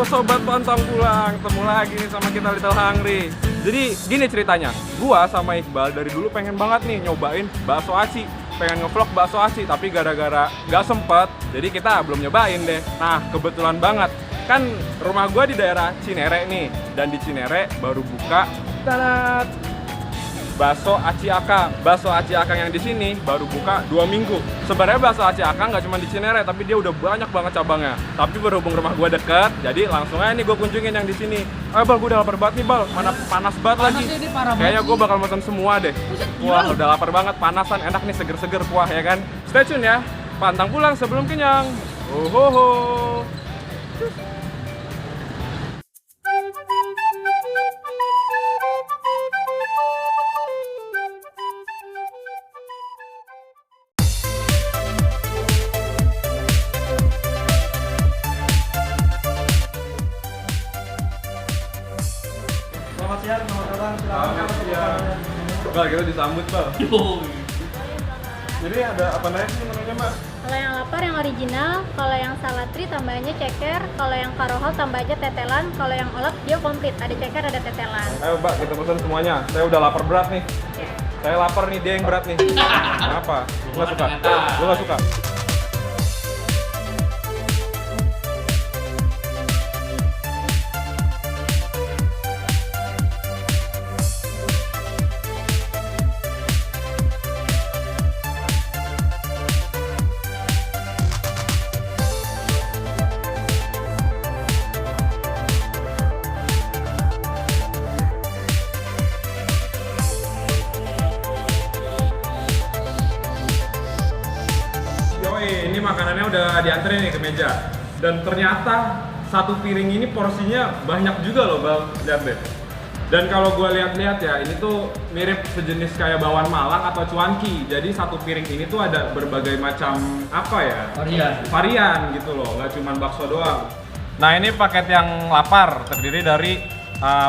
Halo Sobat Pantang Pulang, ketemu lagi nih sama kita Little Hungry. Jadi gini ceritanya, gua sama Iqbal dari dulu pengen banget nih nyobain bakso aci. Pengen ngevlog bakso aci, tapi gara-gara nggak sempet, jadi kita belum nyobain deh. Nah, kebetulan banget, kan rumah gua di daerah Cinere nih. Dan di Cinere baru buka, tadat, bakso aci akang. Bakso aci akang yang di sini baru buka 2 minggu. Sebenarnya bakso aci akang nggak cuma di Cinere, tapi dia udah banyak banget cabangnya. Tapi berhubung rumah gua deket, jadi langsung aja nih gua kunjungin yang di sini. Bal, gua udah lapar banget nih Bal. Mana panas banget lagi. Kayaknya gua bakal pesan semua deh. Wah, udah lapar banget, panasan, enak nih, seger-seger kuah ya kan. Stay tune ya. Pantang pulang sebelum kenyang. Ho. Selamat siang, selamat datang. Selamat siang. Bal, kita disambut Bal. Jadi ada apa aja sih menunya Mbak? Kalau yang lapar yang original, kalau yang salatri tambahnya ceker, kalau yang karohol tambah aja tetelan, kalau yang olap dia komplit, ada ceker ada tetelan. Ayo Mbak, kita pesan semuanya. Saya udah lapar berat nih. Saya lapar nih, dia yang berat nih. Kenapa? Lu nggak suka? Lu nggak suka? Yoi, ini makanannya udah dianterin nih ke meja. Dan ternyata satu piring ini porsinya banyak juga loh Bang, lihat deh. Dan kalau gue lihat-lihat ya, ini tuh mirip sejenis kayak bawang Malang atau cuanki. Jadi satu piring ini tuh ada berbagai macam apa ya? Varian gitu loh, nggak cuma bakso doang. Nah ini paket yang lapar, terdiri dari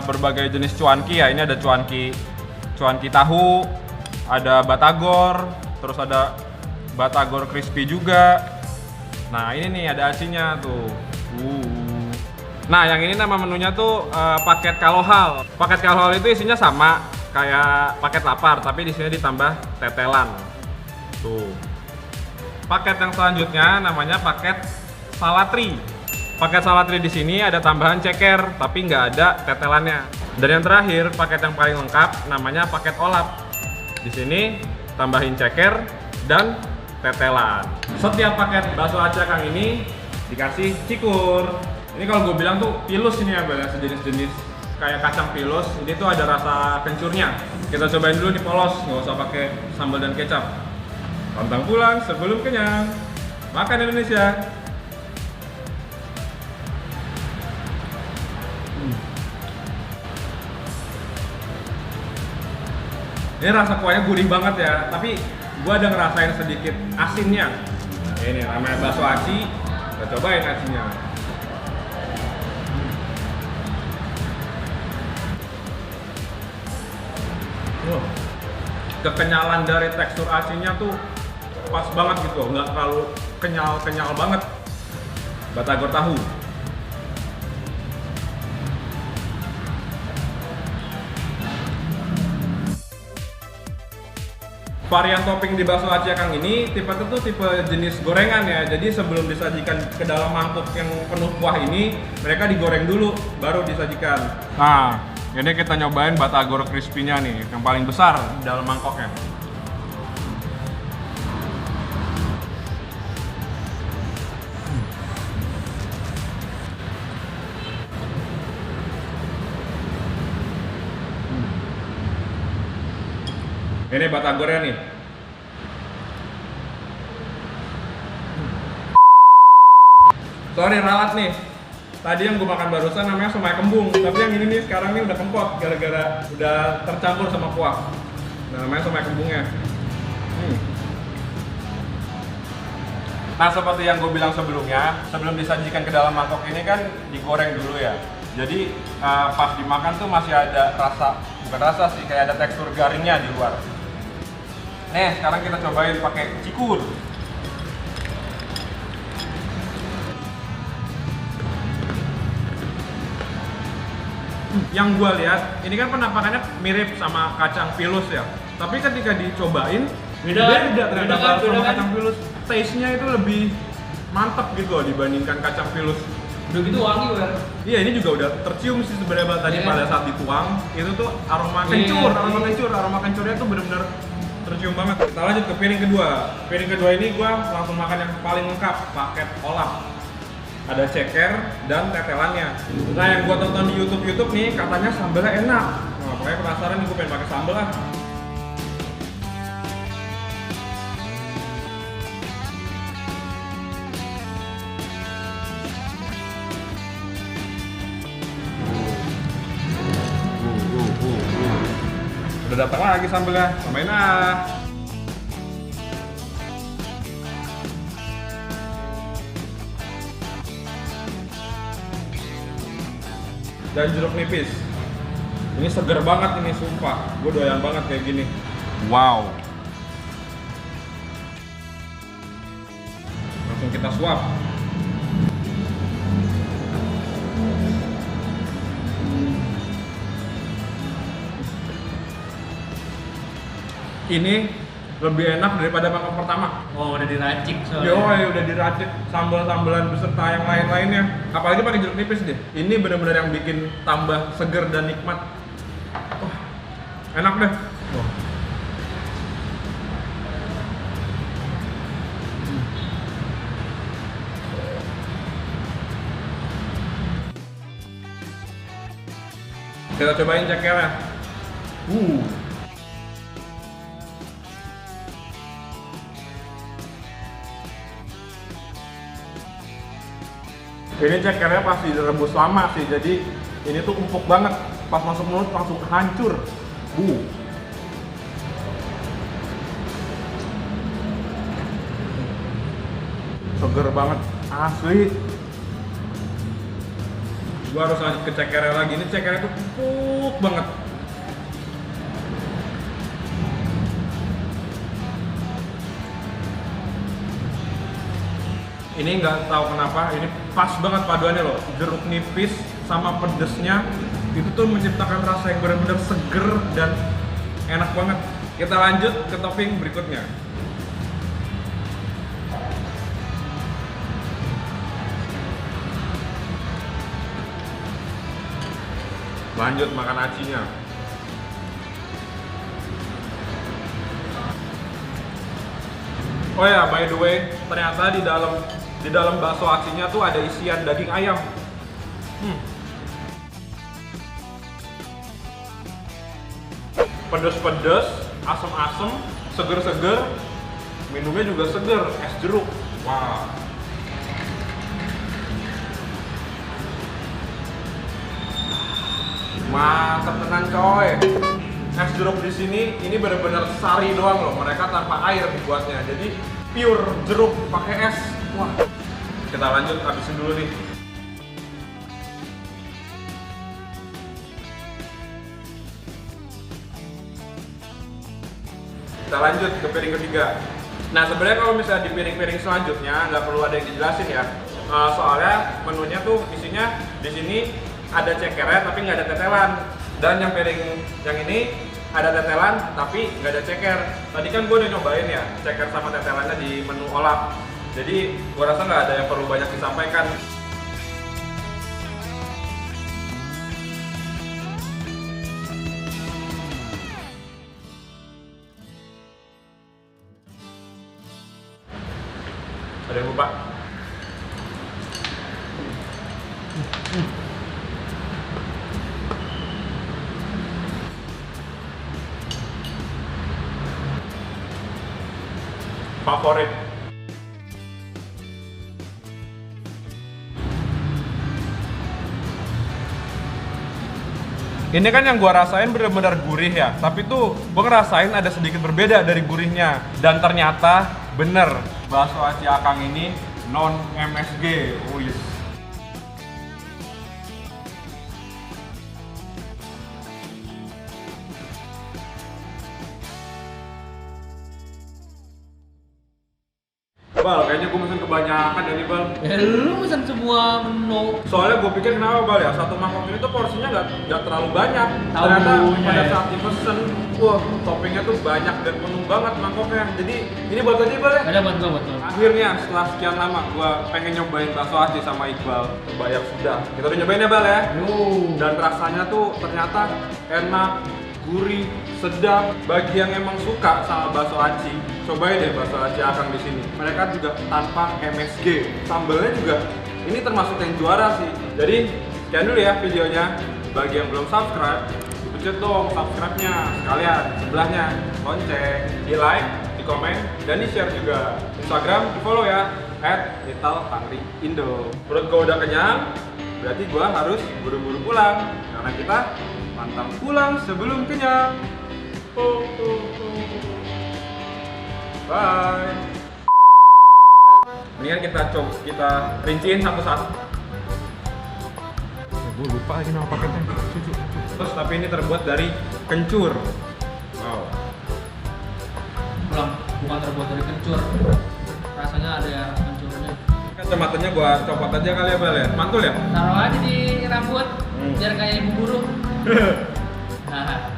berbagai jenis cuanki ya. Ini ada cuanki tahu, ada batagor, terus ada batagor crispy juga. Nah ini nih ada acinya tuh. Nah yang ini nama menunya tuh paket kalohal. Paket kalohal itu isinya sama kayak paket lapar, tapi di sini ditambah tetelan. Tuh. Paket yang selanjutnya namanya paket salatri. Paket salatri di sini ada tambahan ceker, tapi nggak ada tetelannya. Dan yang terakhir paket yang paling lengkap namanya paket olap. Di sini tambahin ceker dan tetelan. Setiap paket bakso aci akang ini dikasih cikur. Ini kalau gue bilang tuh pilus ini ya, sejenis-jenis kayak kacang pilus. Ini tuh ada rasa kencurnya. Kita cobain dulu di polos, nggak usah pakai sambal dan kecap. Pantang pulang sebelum kenyang. Makan Indonesia. Ini rasa kuahnya gurih banget ya, tapi gue ada ngerasain sedikit asinnya. Nah, ini namanya bakso aci, kita cobain acinya. Kekenyalan dari tekstur acinya tuh pas banget gitu, nggak terlalu kenyal banget. Batagor tahu. Varian topping di bakso aci akang ini tipe itu tuh tipe jenis gorengan ya. Jadi sebelum disajikan ke dalam mangkuk yang penuh kuah ini, mereka digoreng dulu baru disajikan. Nah, ini kita nyobain batagor crispy-nya nih, yang paling besar di dalam mangkoknya. Ini batagornya nih. Sorry ralat nih. Tadi yang gue makan barusan namanya somai kembung, tapi yang ini nih sekarang nih udah kempot gara-gara udah tercampur sama kuah. Nah, namanya somai kembungnya. Nah, seperti yang gue bilang sebelumnya, sebelum disajikan ke dalam mangkok ini kan digoreng dulu ya. Jadi pas dimakan tuh masih ada rasa, bukan rasa sih, kayak ada tekstur garingnya di luar. Nih, sekarang kita cobain pakai cikur. Yang gua lihat, ini kan penampakannya mirip sama kacang pilus ya. Tapi ketika dicobain, beda ternyata bakso sama kacang pilus. Taste-nya itu lebih mantap gitu loh dibandingkan kacang pilus. Udah gitu wangi kan? Iya, ini juga udah tercium sih sebenarnya tadi pada saat dituang. Itu tuh aroma kencur, aroma kencurnya tuh bener-bener tercium banget. Kita lanjut ke piring kedua. Piring kedua ini gua langsung makan yang paling lengkap, paket olap. Ada ceker dan tetelannya. Nah, yang gua tonton di YouTube nih katanya sambalnya enak. Nah, pokoknya penasaran nih, gua pengen pakai sambal lah. Udah datang lagi sambelnya, tambahin ah. Dan jeruk nipis. Ini seger banget ini, sumpah. Gue doyan banget kayak gini. Wow. Langsung kita suap. Ini lebih enak daripada makan pertama. Oh, udah diracik soalnya. Yoi, udah diracik sambal-sambalan beserta yang lain-lainnya. Apalagi pakai jeruk nipis deh. Ini benar-benar yang bikin tambah seger dan nikmat. Wah, enak deh. Wah. Kita cobain cekernya. Ini cekernya pasti direbus lama sih, jadi ini tuh empuk banget. Pas masuk mulut langsung hancur. Seger banget, asli. Gua harus lanjut ke cekernya lagi. Ini cekernya tuh empuk banget. Ini nggak tahu kenapa, ini pas banget paduannya loh. Jeruk nipis sama pedesnya itu tuh menciptakan rasa yang benar-benar seger dan enak banget. Kita lanjut ke topping berikutnya. Lanjut makan acinya. Oh ya, by the way, ternyata di dalam bakso acinya tuh ada isian daging ayam. Pedes-pedes, asem-asem, seger-seger, minumnya juga seger, es jeruk. Wah. Mantap tenan coy. Es jeruk di sini ini benar-benar sari doang loh. Mereka tanpa air dibuatnya. Jadi pure jeruk pakai es. Wah. Kita lanjut habisin dulu nih. Kita lanjut ke piring ketiga. Nah, sebenarnya kalau misalnya di piring-piring selanjutnya nggak perlu ada yang dijelasin ya. Soalnya menunya tuh isinya di sini ada cekernya tapi nggak ada tetelan. Dan yang piring yang ini ada tetelan tapi nggak ada ceker. Tadi kan gue udah nyobain ya ceker sama tetelannya di menu olap. Jadi gue rasa nggak ada yang perlu banyak disampaikan. Ada yang lupa. Favorit. Ini kan yang gua rasain benar-benar gurih ya, tapi tuh gua ngerasain ada sedikit berbeda dari gurihnya. Dan ternyata bener, bakso aci Akang ini non MSG. Wih. Bal, kayaknya gue mesen kebanyakan ya nih Bal. Ya lu pesan semua menu. Soalnya gue pikir kenapa Bal ya, satu mangkok ini tuh porsinya nggak terlalu banyak. Tahu Ternyata bumbunya pada ya. saat dipesen, wah toppingnya tuh banyak dan penuh banget mangkoknya. Jadi ini buat aja Bal ya. Ada buat gua betul. Akhirnya setelah sekian lama gue pengen nyobain bakso aci sama Iqbal. Bayar sudah. Kita udah nyobain ya Bal ya. Dan rasanya tuh ternyata enak, gurih, sedap. Bagi yang emang suka sama bakso aci, cobain deh bakso aci Akang di sini. Mereka juga tanpa MSG. Sambelnya juga ini termasuk yang juara sih. Jadi sekian dulu ya videonya. Bagi yang belum subscribe, dipencet dong subscribe-nya sekalian. Sebelahnya lonceng, di like, di komen, dan di share juga. Instagram di follow ya @littlehungryindo. Perut gue udah kenyang, berarti gue harus buru-buru pulang karena kita pantang pulang sebelum kenyang. Bye. Mendingan kita rinciin satu-satu. Gue lupa lagi nama paketnya. Terus tapi ini terbuat dari kencur. Wow. Belum, bukan terbuat dari kencur. Rasanya ada ya kencurnya. Kacamatanya gua copot aja kali ya Bal ya. Mantul ya? Taruh aja di rambut biar kayak ibu guru. Nah,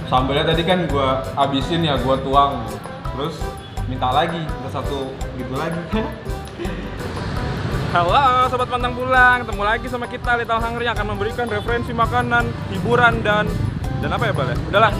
Sambelnya tadi kan gua habisin ya, gua tuang. Terus minta lagi, minta satu gitu lagi. Halo sobat pantang pulang, ketemu lagi sama kita Little Hungry yang akan memberikan referensi makanan, hiburan dan apa ya Bal ya? Udahlah.